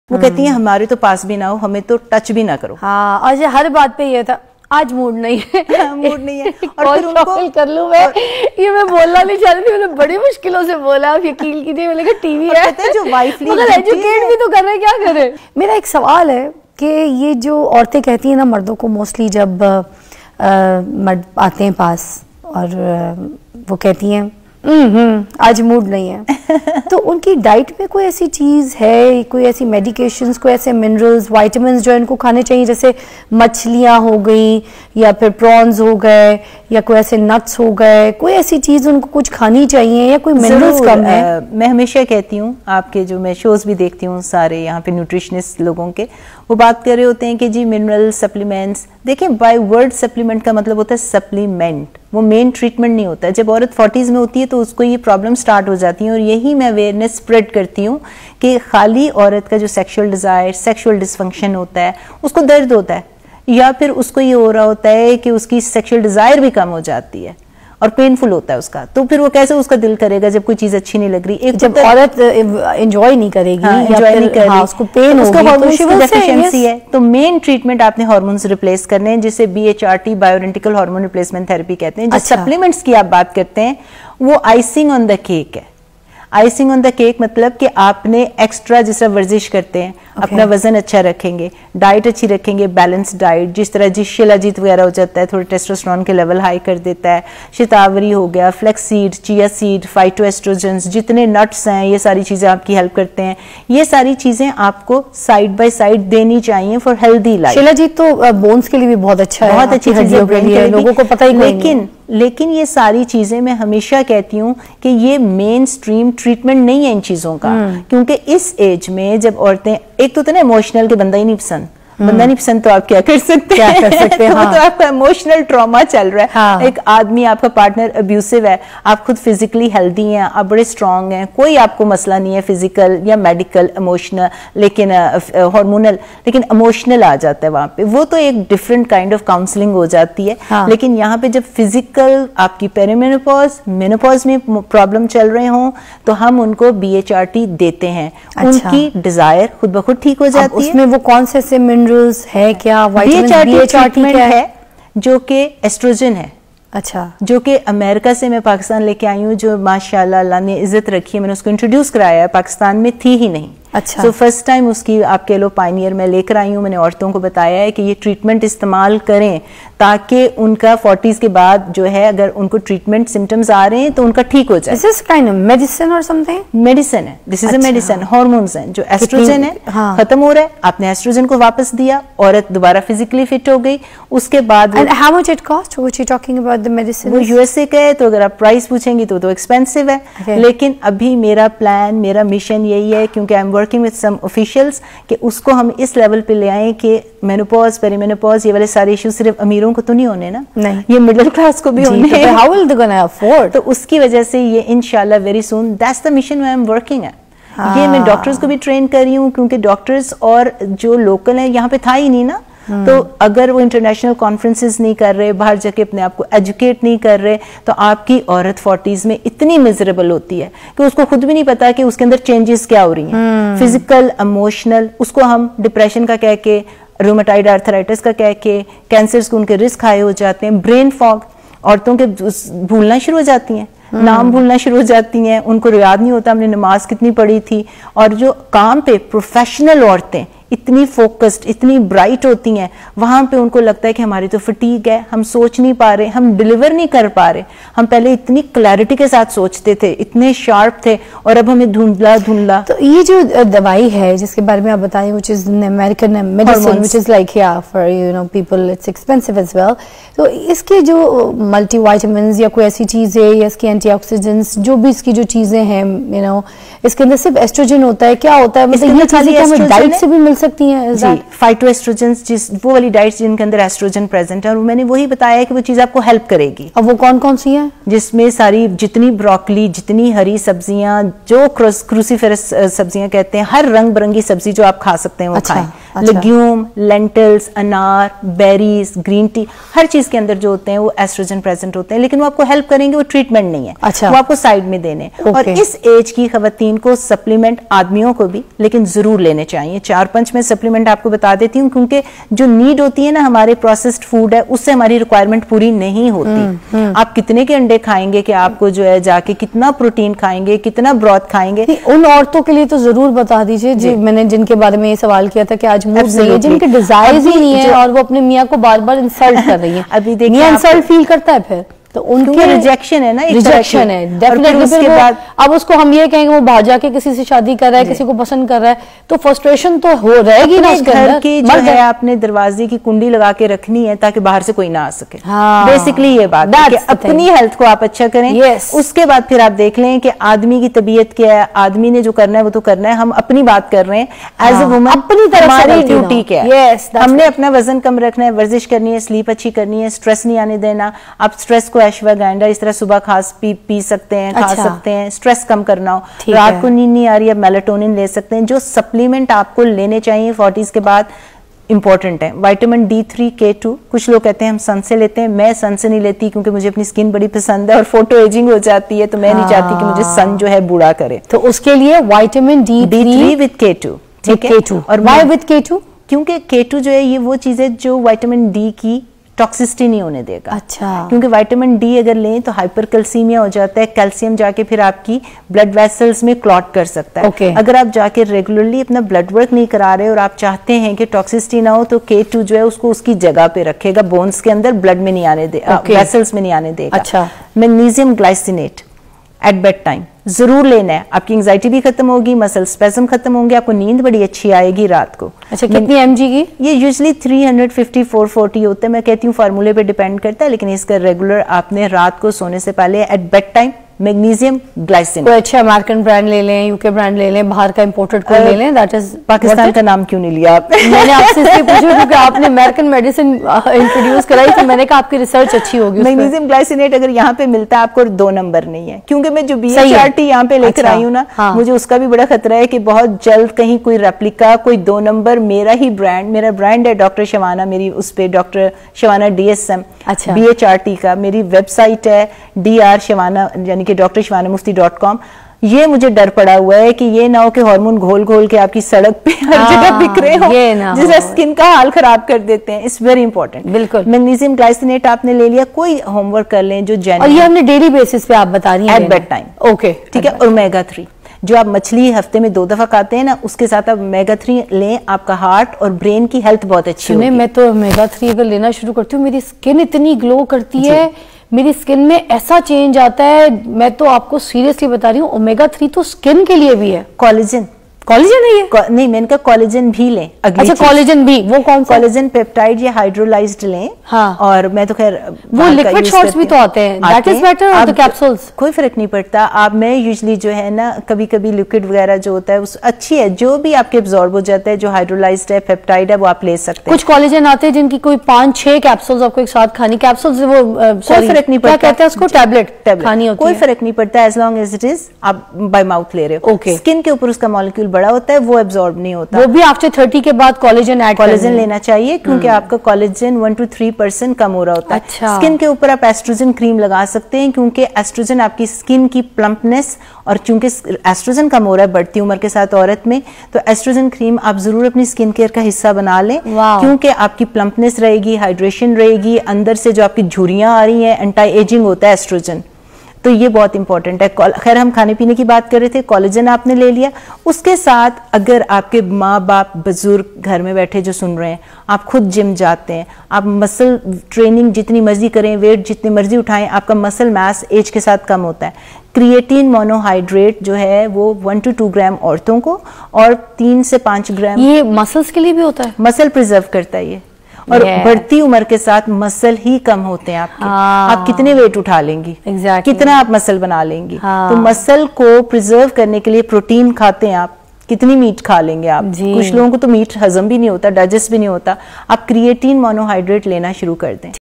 वो कहती हैं हमारे तो पास भी ना हो, हमें तो टच भी ना करो। हाँ, और हर बात पे ये था आज मूड नहीं है मूड नहीं है और फिर उनको कर लूं मैं ये मैं बोलना नहीं चाह रही थी, मैंने बड़ी मुश्किलों से बोला, आप यकीन कीजिए। मैंने कहा टीवी है जो वाइफली मगर एजुकेट भी तो कर रहे हैं, क्या करें। मेरा एक सवाल है कि ये जो औरतें कहती हैं ना मर्दों को मोस्टली, जब मर्द आते हैं पास और वो कहती हैं आज मूड नहीं है तो उनकी डाइट में कोई ऐसी चीज है, कोई ऐसी मेडिकेशंस, कोई ऐसे मिनरल्स, विटामिन्स जो इनको खाने चाहिए, जैसे मछलियां हो गई या फिर प्रॉन्स हो गए या कोई ऐसे नट्स हो गए, कोई ऐसी चीज उनको कुछ खानी चाहिए या कोई मिनरल्स कम है? मैं हमेशा कहती हूँ, आपके जो मैं शोज भी देखती हूँ सारे यहाँ पे न्यूट्रिशनिस्ट लोगों के, वो बात कर रहे होते हैं कि जी मिनरल सप्लीमेंट्स। देखें, बाय वर्ड सप्लीमेंट का मतलब होता है सप्लीमेंट, वो मेन ट्रीटमेंट नहीं होता है। जब औरत 40s में होती है तो उसको ये प्रॉब्लम स्टार्ट हो जाती है, और यही मैं अवेयरनेस स्प्रेड करती हूँ कि खाली औरत का जो सेक्सुअल डिजायर, सेक्सुअल डिसफंक्शन होता है, उसको दर्द होता है, या फिर उसको ये हो रहा होता है कि उसकी सेक्सुअल डिजायर भी कम हो जाती है और पेनफुल होता है उसका, तो फिर वो कैसे उसका दिल करेगा जब कोई चीज अच्छी नहीं लग रही। एक जब औरत एंजॉय नहीं करेगी, एंजॉय नहीं कर रही, उसको पेन उसको होगी, हार्मोन्स तो की डेफिशिएंसी है, तो मेन ट्रीटमेंट आपने हार्मोन्स रिप्लेस करने हैं, जिसे BHRT बायोइडेंटिकल हार्मोन रिप्लेसमेंट थेरेपी कहते हैं। जो सप्लीमेंट्स की आप बात करते हैं वो आइसिंग ऑन द केक है। आइसिंग ऑन द केक मतलब कि आपने एक्स्ट्रा जिस तरह वर्जिश करते हैं, अपना वजन अच्छा रखेंगे, डाइट अच्छी रखेंगे, बैलेंस डाइट, जिस तरह जी शिलाजीत वगैरह हो जाता है, थोड़े टेस्टोस्टेरोन के लेवल हाई कर देता है, शतावरी हो गया, फ्लेक्स सीड, चिया सीड, फाइटोएस्ट्रोजेंस, जितने नट्स हैं, ये सारी चीजें आपकी हेल्प करते हैं। ये सारी चीजें आपको साइड बाय साइड देनी चाहिए फॉर हेल्दी लाइफ। शिलाजीत तो बोन्स के लिए भी बहुत अच्छा है, बहुत अच्छी हड्डियों के लिए, लोगों को पता ही नहीं। लेकिन ये सारी चीजें मैं हमेशा कहती हूँ कि ये मेन स्ट्रीम ट्रीटमेंट नहीं है इन चीजों का, क्योंकि इस एज में जब औरतें, एक तो इतना इमोशनल के बंदा ही नहीं पसंद, बंदा नहीं पसंद तो आप क्या कर सकते हैं? तो आपका इमोशनल ट्रॉमा चल रहा है। हाँ। एक आदमी, आपका पार्टनर अब्यूसिव है, आप खुद फिजिकली हेल्दी हैं, आप बड़े स्ट्रांग हैं, कोई आपको मसला नहीं है फिजिकल या मेडिकल, इमोशनल, लेकिन हार्मोनल, लेकिन इमोशनल आ जाता है वहां पे, वो तो एक डिफरेंट काइंड ऑफ काउंसलिंग हो जाती है। हाँ। लेकिन यहाँ पे जब फिजिकल आपकी पेरीमेनोपॉज, मेनोपॉज में प्रॉब्लम चल रहे हों तो हम उनको BHRT देते हैं। अच्छा। उनकी डिजायर खुद ब खुद ठीक हो जाती है। उसमें वो कौन से है क्या? BHRT है जो कि एस्ट्रोजन है। अच्छा। जो कि अमेरिका से मैं पाकिस्तान लेके आई हूँ, जो माशाल्लाह अल्लाह ने इज्जत रखी है, मैंने उसको इंट्रोड्यूस कराया है, पाकिस्तान में थी ही नहीं। अच्छा। तो फर्स्ट टाइम उसकी आप कह लो पायनियर में लेकर आई हूँ। मैंने औरतों को बताया है कि ये ट्रीटमेंट इस्तेमाल करें ताकि उनका 40s के बाद जो है, अगर उनको ट्रीटमेंट सिम्टम्स आ रहे हैं तो उनका ठीक हो जाए। This is kind of medicine और समथिंग? मेडिसिन है, this is a medicine. Hormones हैं, जो एस्ट्रोजन है खत्म हो रहा है, आपने एस्ट्रोजन को वापस दिया, औरत दोबारा फिजिकली फिट हो गई, उसके बाद। And how much it cost? What you talking about the medicine? वो USA का है, तो अगर आप प्राइस पूछेंगी तो एक्सपेंसिव है। लेकिन अभी मेरा प्लान, मेरा मिशन यही है, क्योंकि I am working with some officials, कि उसको हम इस लेवल पे ले आए कि मेनोपॉज, पेरीमेनोपॉज, ये वाले सारे इश्यू सिर्फ अमीरों को तो नहीं होने ना, नहीं, ये मिडिल क्लास को भी होने हैं। How will they gonna afford? तो उसकी वजह से ये इंशाल्लाह very soon, that's the mission I am working है। ये मैं डॉक्टर्स को भी ट्रेन कर रही हूँ, क्योंकि डॉक्टर्स और जो लोकल है यहाँ पे था ही नहीं ना। तो अगर वो इंटरनेशनल कॉन्फ्रेंसेस नहीं कर रहे, बाहर जाके अपने आप को एजुकेट नहीं कर रहे, तो आपकी औरत 40s में इतनी मिजरेबल होती है कि उसको खुद भी नहीं पता कि उसके अंदर चेंजेस क्या हो रही हैं, फिजिकल, इमोशनल, उसको हम डिप्रेशन का कह के, रूमेटाइड आर्थराइटिस का कह के, कैंसर्स के उनके रिस्क हाई हो जाते हैं, ब्रेन फॉग, औरतों के भूलना शुरू हो जाती हैं, नाम भूलना शुरू हो जाती हैं, उनको याद नहीं होता हमने नमाज कितनी पढ़ी थी। और जो काम पे प्रोफेशनल औरतें इतनी फोकस्ड, इतनी ब्राइट होती हैं, वहां पे उनको लगता है कि हमारी तो फटीग है, हम सोच नहीं पा रहे, हम डिलीवर नहीं कर पा रहे। हम पहले इतनी क्लैरिटी के साथ सोचते थे, इतने शार्प थे, और अब हमें धुंधला धुंधला। तो ये जो दवाई है जिसके बारे में आप बताएं, which is American medicine, which is like yeah for you know people it's expensive as well, तो इसके जो मल्टीविटामिन्स या कोई ऐसी चीज है, या इसके एंटीऑक्सीडेंट्स, जो भी इसकी जो चीजें हैं, यू नो, इसके अंदर सिर्फ एस्ट्रोजन होता है, क्या होता है? मतलब ये चीजें हमें डाइट से भी मिल सकती हैं? जी, फाइटोएस्ट्रोजेंस, जिस वो वाली डाइट्स जिनके अंदर एस्ट्रोजन प्रेजेंट है, और मैंने वही बताया कि वो चीज आपको हेल्प करेगी। अब वो कौन कौन सी है? जिसमें सारी, जितनी ब्रोकली, जितनी हरी सब्जियां, जो क्रूसीफेरस सब्जियां कहते हैं, हर रंग बिरंगी सब्जी जो आप खा सकते हैं वो खाएं। लेग्यूम, लेंटिल्स, अनार, बेरीज, ग्रीन टी, हर चीज के अंदर जो होते हैं वो एस्ट्रोजन प्रेजेंट होते हैं, लेकिन वो आपको हेल्प करेंगे, वो ट्रीटमेंट नहीं है। अच्छा। वो आपको साइड में देने। और इस एज की खवातीन को सप्लीमेंट, आदमियों को भी, लेकिन जरूर लेने चाहिए। 4-5 में सप्लीमेंट आपको बता देती हूँ, क्योंकि जो नीड होती है ना हमारे प्रोसेस्ड फूड है, उससे हमारी रिक्वायरमेंट पूरी नहीं होती। आप कितने के अंडे खाएंगे कि आपको जो है जाके कितना प्रोटीन खाएंगे, कितना ब्रॉथ खाएंगे। उन औरतों के लिए तो जरूर बता दीजिए जी, मैंने जिनके बारे में ये सवाल किया था कि आज मूड नहीं है, जिनके डिजायर्स ही नहीं है और वो अपने मियाँ को बार बार इंसल्ट कर रही है। अभी देखिए मियाँ इंसल्ट फील करता है फिर तो उनके रिजेक्शन है ना, रिजेक्शन है डेफिनेटली। उसके बाद अब उसको हम ये कहेंगे वो बाहर जाके किसी से शादी कर रहा है, किसी को पसंद कर रहा है, तो फ्रस्ट्रेशन तो हो रहेगी ना उसके घर अंदर। की जो है आपने दरवाजे की कुंडी लगा के रखनी है ताकि बाहर से कोई ना आ सके। बेसिकली ये बात है कि अपनी हेल्थ को आप अच्छा करें। उसके बाद फिर आप देख लें कि आदमी की तबीयत क्या है, आदमी ने जो करना है वो तो करना है। हम अपनी बात कर रहे हैं एज ए वुमन, अपनी तरफ हमारी ड्यूटी क्या है। हमने अपना वजन कम रखना है, वर्जिश करनी है, स्लीप अच्छी करनी है, स्ट्रेस नहीं आने देना। आप स्ट्रेस को एश्वागैंडा इस तरह सुबह पी सकते हैं, खा सकते हैं। स्ट्रेस कम करना हो, रात को नींद नहीं आ रही है, मेलाटोनिन ले सकते हैं। जो सप्लीमेंट आपको लेने चाहिए 40s के बाद इंपॉर्टेंट है। विटामिन D3, K2, कुछ लोग कहते हैं हम सन से लेते हैं, मैं सन से नहीं लेती क्योंकि मुझे अपनी स्किन बड़ी पसंद है और फोटो एजिंग हो जाती है, तो मैं नहीं चाहती कि मुझे सन जो है बूढ़ा करे। तो उसके लिए विटामिन D3 विद K2, ठीक है। और व्हाई विद K2? क्योंकि K2 जो है ये वो चीज है जो विटामिन D की टॉक्सिसिटी नहीं होने देगा। अच्छा। क्योंकि विटामिन डी अगर लें तो हाइपरकैल्सीमिया हो जाता है, कैल्शियम जाके फिर आपकी ब्लड वेसल्स में क्लॉट कर सकता है। अगर आप जाके रेगुलरली अपना ब्लड वर्क नहीं करा रहे और आप चाहते हैं कि टॉक्सिसिटी ना हो, तो K2 जो है उसको उसकी जगह पे रखेगा, बोन्स के अंदर, ब्लड में नहीं आने देगा, वेसल्स में नहीं आने देगा। अच्छा। Magnesium glycinate at bed time जरूर लेना है। आपकी एंजाइटी भी खत्म होगी, मसल स्पेज़म खत्म होंगे, आपको नींद बड़ी अच्छी आएगी रात को। अच्छा, कितनी mg की? ये यूजुअली 350-440 होता है। मैं कहती हूँ फार्मूले पे डिपेंड करता है, लेकिन इसका रेगुलर आपने रात को सोने से पहले at bed time magnesium glycinate. कोई अच्छा अमेरिकन ब्रांड ले लें, यूके ब्रांड ले लें, बाहर का इंपोर्टेड कोई ले लें, दैट इज पाकिस्तान का नाम क्यों नहीं लिया आप? मैंने आपसे इसलिए पूछा क्योंकि आपने अमेरिकन मेडिसिन इंट्रोड्यूस कराई, तो मैंने कहा आपकी रिसर्च अच्छी होगी। मैग्नीशियम ग्लाइसिनेट अगर यहाँ पे मिलता है आपको 2 नंबर नहीं है, क्योंकि मैं जो BHRT यहाँ पे लेकर आई हूँ ना, मुझे उसका भी बड़ा खतरा है कि बहुत जल्द कहीं कोई रेप्लिका, कोई 2 नंबर मेरा ही ब्रांड, मेरा ब्रांड है डॉक्टर शवाना, मेरी उस पे डॉक्टर शवाना DSM BHRT का, मेरी वेबसाइट है DR शवाना यानी कि drshwanamufti.com। ये मुझे डर पड़ा हुआ है कि ये ना हो कि हार्मोन घोल घोल के आपकी सड़क पे हर जगह बिक रहे हो, जिससे स्किन का हाल खराब कर देते हैं। It's very important. बिल्कुल। मैग्नीशियम ग्लाइसिनेट आपने ले लिया, कोई होमवर्क कर लें जो जेन्युइन, और ये हमने डेली बेसिस पे आप बता रही हैं एट बेड टाइम। ओके, ठीक है। और ओमेगा-3 जो आप मछली हफ्ते में 2 दफा खाते हैं ना, उसके साथ आप ओमेगा-3 लें, आपका हार्ट और ब्रेन की हेल्थ बहुत अच्छी होगी। मैं तो ओमेगा-3 अगर लेना शुरू करती हूँ, मेरी स्किन इतनी ग्लो करती है, मेरी स्किन में ऐसा चेंज आता है। मैं तो आपको सीरियसली बता रही हूँ, ओमेगा-3 तो स्किन के लिए भी है। कोलेजन नहीं, मैंने कहा कोलेजन भी लें। अच्छा, कोलेजन भी, वो कौन सा? कोलेजन पेप्टाइड या हाइड्रोलाइज्ड लें। हाँ। और मैं तो खैर वो लिक्विड शॉट्स भी तो आते हैं, दैट इज बेटर, और द कैप्सूल्स कोई फर्क नहीं पड़ता। आप मैं यूजुअली जो है ना, कभी कभी लिक्विड वगैरह जो होता है उस अच्छी है, जो भी आपके एब्जॉर्ब हो जाता है, जो हाइड्रोलाइज्ड है, पेप्टाइड है, वो आप ले सकते हैं। कुछ कोलेजन आते हैं जिनकी कोई 5-6 कैप्सूल्स आपको एक साथ खानी, कैप्सूल्स वो कोई फर्क नहीं पड़ता, क्या कहते हैं उसको, टैबलेट खानी होती है, कोई फर्क नहीं पड़ता as long as it is आप बाय माउथ ले रहे हो। स्किन के ऊपर उसका मॉलिक्यूल बड़ा होता है, वो एब्जॉर्ब नहीं होता। वो भी आफ्टर 30 के बाद कोलेजन लेना चाहिए, क्योंकि आपका कोलेजन 1 to 3% कम हो रहा होता है। अच्छा। स्किन के ऊपर आप एस्ट्रोजन क्रीम लगा सकते हैं, क्योंकि एस्ट्रोजन आपकी स्किन की प्लम्पनेस, और चूंकि एस्ट्रोजन कम हो रहा है बढ़ती उम्र के साथ औरत में, तो एस्ट्रोजन क्रीम आप जरूर अपनी स्किन केयर का हिस्सा बना लें, क्योंकि आपकी प्लम्पनेस रहेगी, हाइड्रेशन रहेगी, अंदर से जो आपकी झुर्रियां आ रही हैं, एंटी एजिंग होता है एस्ट्रोजन, तो ये बहुत इंपॉर्टेंट है। खैर हम खाने पीने की बात कर रहे थे, कोलेजन आपने ले लिया। उसके साथ अगर आपके माँ बाप बुजुर्ग घर में बैठे जो सुन रहे हैं, आप खुद जिम जाते हैं, आप मसल ट्रेनिंग जितनी मर्जी करें, वेट जितनी मर्जी उठाएं, आपका मसल मास एज के साथ कम होता है। क्रिएटिन मोनोहाइड्रेट जो है वो 1 to 2 ग्राम औरतों को और 3 से 5 ग्राम, ये मसल्स के लिए भी होता है, मसल प्रिजर्व करता है ये। और बढ़ती उम्र के साथ मसल ही कम होते हैं आपके। आप कितने वेट उठा लेंगी, कितना आप मसल बना लेंगी। तो मसल को प्रिजर्व करने के लिए प्रोटीन खाते हैं आप, कितनी मीट खा लेंगे आप? कुछ लोगों को तो मीट हजम भी नहीं होता, डाइजेस्ट भी नहीं होता। आप क्रिएटिन मोनोहाइड्रेट लेना शुरू कर दें।